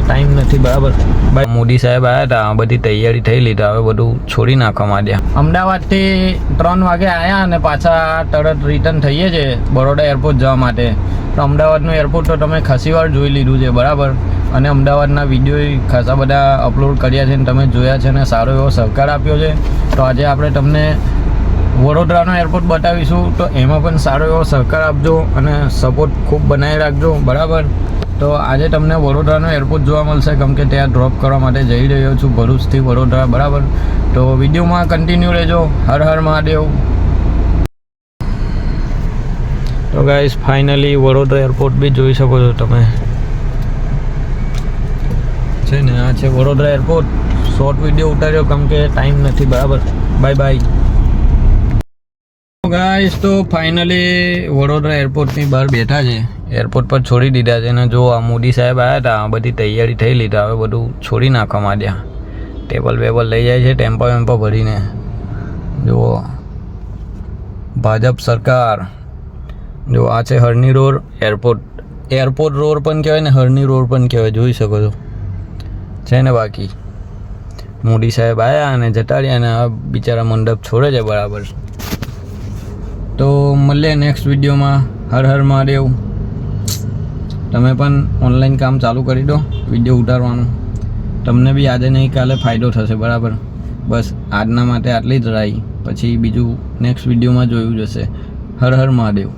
Time નથી બરાબર. મોદી સાહેબ આવ્યા હતા, બધી તૈયારી થઈ લીધી, હવે બધું છોડી નાખવા માંડ્યા. અમદાવાદથી 3 વાગે આવ્યા અને પાછા તરત રિટર્ન થઈએ છીએ બરોડા એરપોર્ટ જવા માટે. તો અમદાવાદનું એરપોર્ટ તો તમે ખાસી વાર જોઈ લીધું છે બરાબર, અને અમદાવાદના વિડીયો ખાસા બધા અપલોડ કર્યા છે અને તમે જોયા છે અને સારો એવો સહકાર આપ્યો છે. તો આજે આપણે તમને વડોદરાનો એરપોર્ટ બતાવીશું, તો એમાં પણ સારો એવો સહકાર આપજો અને સપોર્ટ ખૂબ બનાવી રાખજો બરાબર. તો આજે તમને વડોદરાનો એરપોર્ટ જોવા મળશે, કેમ કે ત્યાં ડ્રોપ કરવા માટે જઈ રહ્યો છું ભરૂચથી વડોદરા બરાબર. તો વિડીયોમાં કન્ટિન્યુ રહેજો. હર હર મહાદેવ. તો ગાઈસ ફાઇનલી વડોદરા એરપોર્ટ બી જોઈ શકો છો તમે, છે ને આ છે વડોદરા એરપોર્ટ. શોર્ટ વિડીયો ઉતાર્યો કેમ કે ટાઈમ નથી બરાબર. Bye bye guys. તો ફાઇનલી વડોદરા એરપોર્ટની બહાર બેઠા છે, એરપોર્ટ પર છોડી દીધા છે. અને જો આ મોદી સાહેબ આવ્યા હતા, બધી તૈયારી થઈ લીધી, હવે બધું છોડી નાખવા માંડ્યા. ટેબલ વેબલ લઈ જાય છે ટેમ્પો વેમ્પો ભરીને. જુઓ ભાજપ સરકાર. જો આ છે હરણી રોડ એરપોર્ટ. એરપોર્ટ રોડ પણ કહેવાય ને હરણી રોડ પણ કહેવાય, જોઈ શકો છો છે ને. બાકી મોદી સાહેબ આવ્યા અને જતા રહ્યા અને આ બિચારા મંડપ છોડે છે બરાબર. તો મળીએ નેક્સ્ટ વિડીયોમાં. હર હર મહાદેવ. તમે પણ ઓનલાઈન કામ ચાલુ કરી દો, વિડીયો ઉતારવાનું. તમને બી આજે નહીં કાલે ફાયદો થશે બરાબર. બસ આજના માટે આટલી જ રાઈ, પછી બીજું નેક્સ્ટ વિડીયોમાં જોયું જશે. હર હર મહાદેવ.